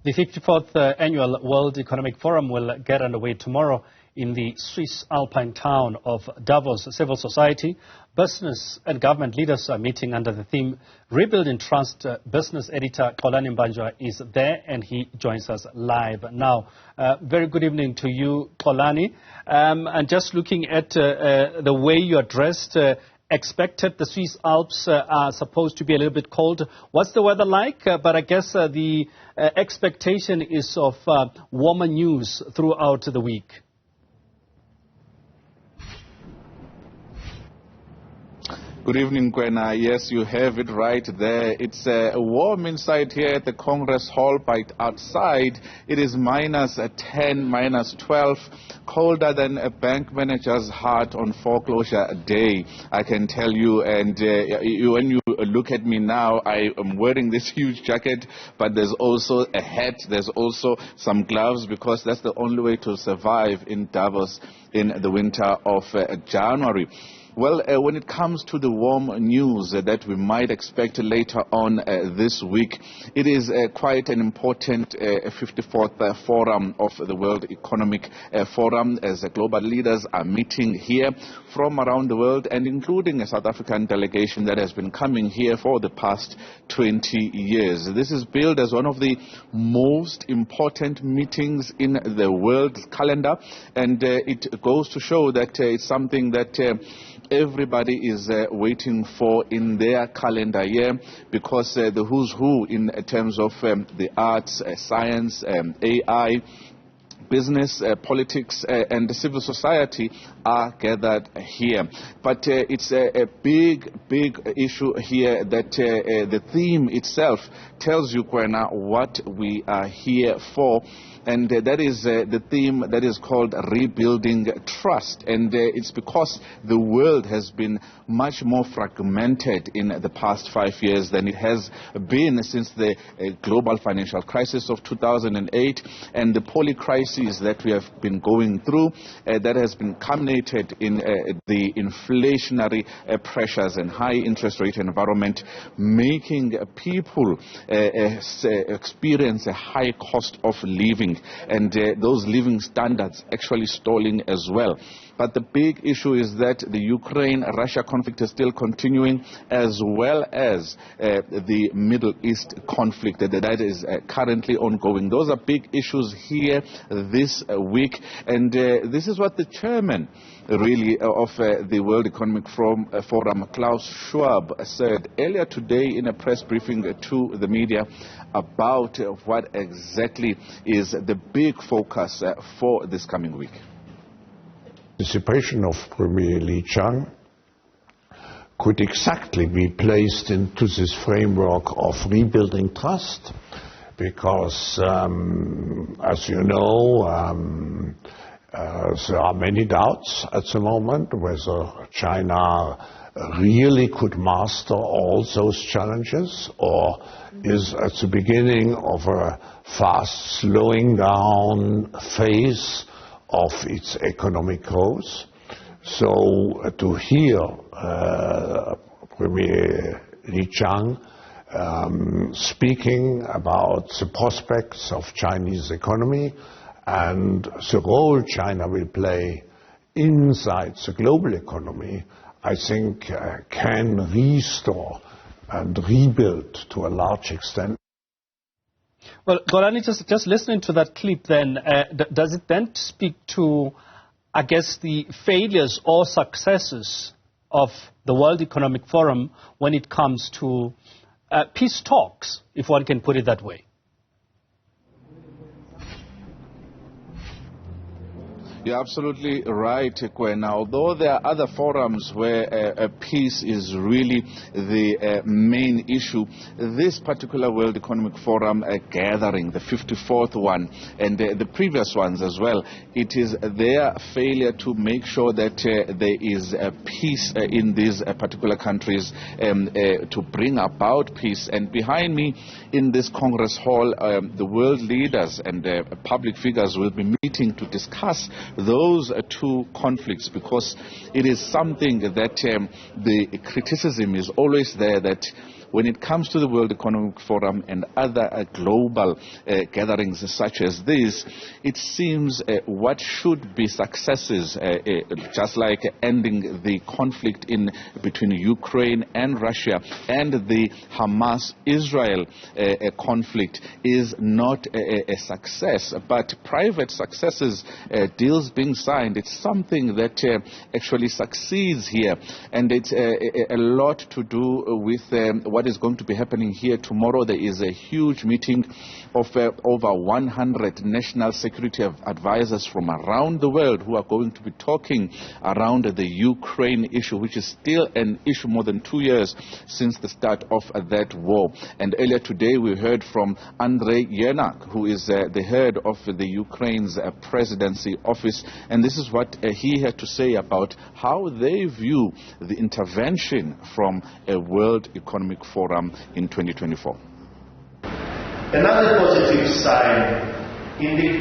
The 54th Annual World Economic Forum will get underway tomorrow in the Swiss Alpine town of Davos. Civil society, business and government leaders are meeting under the theme Rebuilding Trust. Business editor Xolani Mbanjwa is there and he joins us live now. Very good evening to you, Xolani. And just looking at the way you are dressed, expected the Swiss Alps are supposed to be a little bit cold. What's the weather like? But I guess the expectation is of warmer news throughout the week. Good evening, Kwena. Yes, you have it right there. It's warm inside here at the Congress Hall, but outside it is -10, -12, colder than a bank manager's heart on foreclosure day, I can tell you. And when you look at me now, I am wearing this huge jacket, but there's also a hat, there's also some gloves, because that's the only way to survive in Davos in the winter of January. Well, when it comes to the warm news that we might expect later on this week, it is quite an important 54th Forum of the World Economic Forum, as global leaders are meeting here from around the world, and including a South African delegation that has been coming here for the past 20 years. This is billed as one of the most important meetings in the world calendar, and it goes to show that it's something that everybody is waiting for in their calendar year, because the who's who in terms of the arts, science, AI, business, politics, and civil society are gathered here. But it's a big issue here that the theme itself tells you, Kwena, what we are here for. And that is the theme that is called Rebuilding Trust. And it's because the world has been much more fragmented in the past 5 years than it has been since the global financial crisis of 2008 and the polycrisis that we have been going through that has been culminated in the inflationary pressures and high interest rate environment, making people experience a high cost of living, and those living standards actually stalling as well. But the big issue is that the Ukraine-Russia conflict is still continuing, as well as the Middle East conflict that is currently ongoing. Those are big issues here this week, and this is what the chairman really of the World Economic Forum, Klaus Schwab, said earlier today in a press briefing to the media about what exactly is the big focus for this coming week. Participation of Premier Li Qiang could exactly be placed into this framework of rebuilding trust, because, as you know, there are many doubts at the moment whether China really could master all those challenges, or is at the beginning of a fast slowing down phase of its economic growth. So to hear Premier Li Qiang speaking about the prospects of Chinese economy and the role China will play inside the global economy, I think can restore and rebuild to a large extent. Well, Xolani, just listening to that clip then, does it then speak to, I guess, the failures or successes of the World Economic Forum when it comes to peace talks, if one can put it that way? You're absolutely right, Kwena. Although there are other forums where peace is really the main issue, this particular World Economic Forum gathering, the 54th one, and the previous ones as well, it is their failure to make sure that there is peace in these particular countries, to bring about peace. And behind me in this Congress Hall, the world leaders and public figures will be meeting to discuss those two conflicts, because it is something that the criticism is always there that when it comes to the World Economic Forum and other global gatherings such as this, it seems what should be successes, just like ending the conflict between Ukraine and Russia and the Hamas-Israel conflict, is not a success, but private successes, deals being signed, it's something that actually succeeds here, and it's a lot to do with what is going to be happening here tomorrow. There is a huge meeting of over 100 national security advisors from around the world who are going to be talking around the Ukraine issue, which is still an issue more than 2 years since the start of that war. And earlier today we heard from Andrei Yermak, who is the head of the Ukraine's presidency office, and this is what he had to say about how they view the intervention from a World Economic Forum in 2024. Another positive sign in the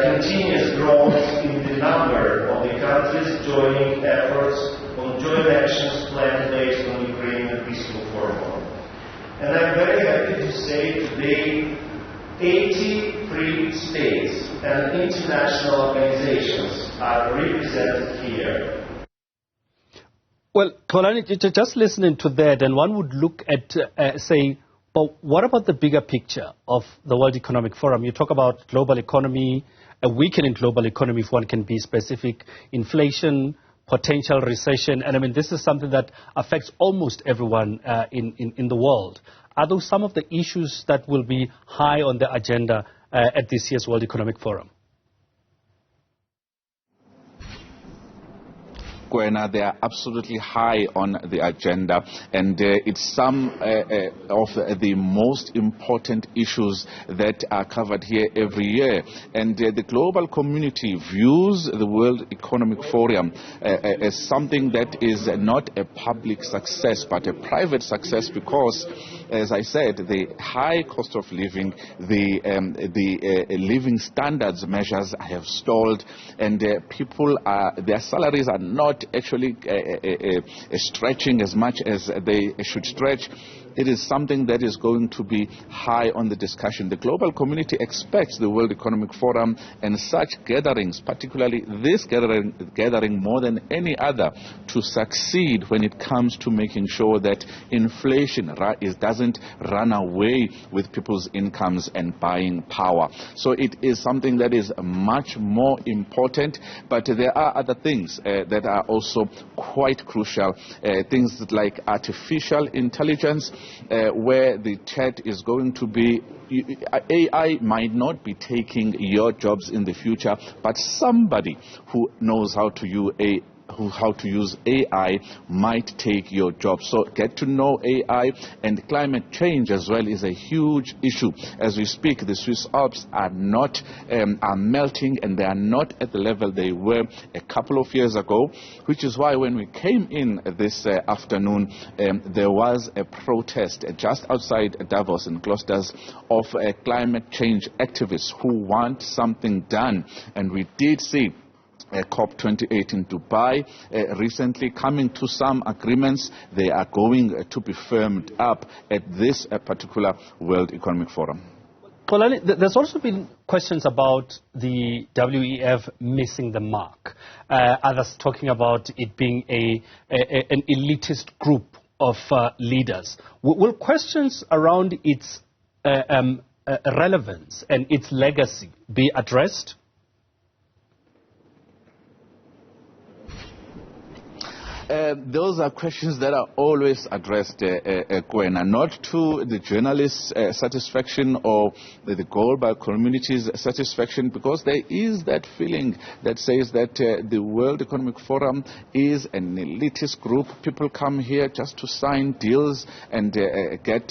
continuous growth in the number of the countries joining efforts on joint actions planned based on Ukrainian peaceful formula. And I'm very happy to say today 83 states and international organizations are represented here. Well, Xolani, just listening to that, and one would look at saying, but what about the bigger picture of the World Economic Forum? You talk about global economy, a weakening global economy, if one can be specific, inflation, potential recession, and I mean, this is something that affects almost everyone in the world. Are those some of the issues that will be high on the agenda at this year's World Economic Forum? They are absolutely high on the agenda, and it's some of the most important issues that are covered here every year. And the global community views the World Economic Forum as something that is not a public success but a private success, because, as I said, the high cost of living, the living standards measures have stalled, and people their salaries are not actually stretching as much as they should stretch. It is something that is going to be high on the discussion. The global community expects the World Economic Forum and such gatherings, particularly this gathering more than any other, to succeed when it comes to making sure that inflation doesn't run away with people's incomes and buying power. So it is something that is much more important, but there are other things that are also quite crucial, things like artificial intelligence, where the chat is going to be, AI might not be taking your jobs in the future, but somebody who knows how to use AI might take your job. So get to know AI, and climate change as well is a huge issue. As we speak, the Swiss Alps are melting, and they are not at the level they were a couple of years ago, which is why when we came in this afternoon, there was a protest just outside Davos in Klosters of climate change activists who want something done. And we did see COP28 in Dubai recently coming to some agreements. They are going to be firmed up at this particular World Economic Forum. Xolani, there's also been questions about the WEF missing the mark. Others talking about it being an elitist group of leaders. Will questions around its relevance and its legacy be addressed? Those are questions that are always addressed, Kwena, not to the journalists' satisfaction or the global community's satisfaction, because there is that feeling that says that the World Economic Forum is an elitist group. People come here just to sign deals and get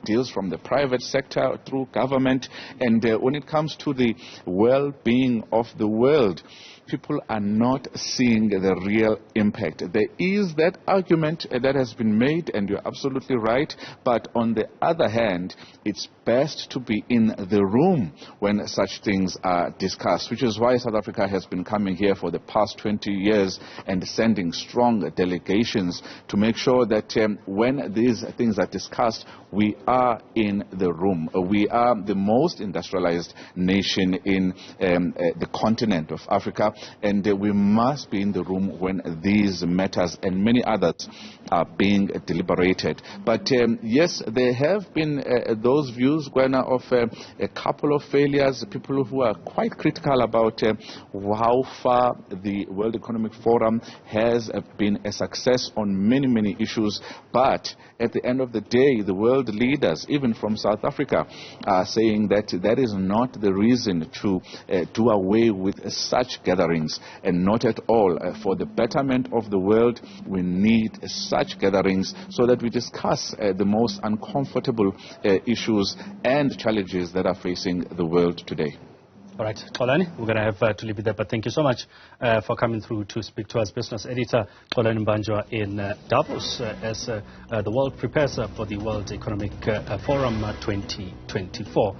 deals from the private sector through government. And when it comes to the well-being of the world, people are not seeing the real impact. There is that argument that has been made, and you're absolutely right, but on the other hand, it's best to be in the room when such things are discussed, which is why South Africa has been coming here for the past 20 years and sending strong delegations to make sure that when these things are discussed, we are in the room. We are the most industrialized nation in the continent of Africa, and we must be in the room when these matters and many others are being deliberated. But yes, there have been those views, Gwena, of a couple of failures, people who are quite critical about how far the World Economic Forum has been a success on many, many issues. But at the end of the day, the world leaders, even from South Africa, are saying that that is not the reason to do away with such gatherings, and not at all. For the betterment of the world, we need such gatherings so that we discuss the most uncomfortable issues and challenges that are facing the world today. All right, Xolani, we're going to have to leave it there, but thank you so much for coming through to speak to us. Business editor Xolani Mbanjwa in Davos as the world prepares for the World Economic Forum 2024.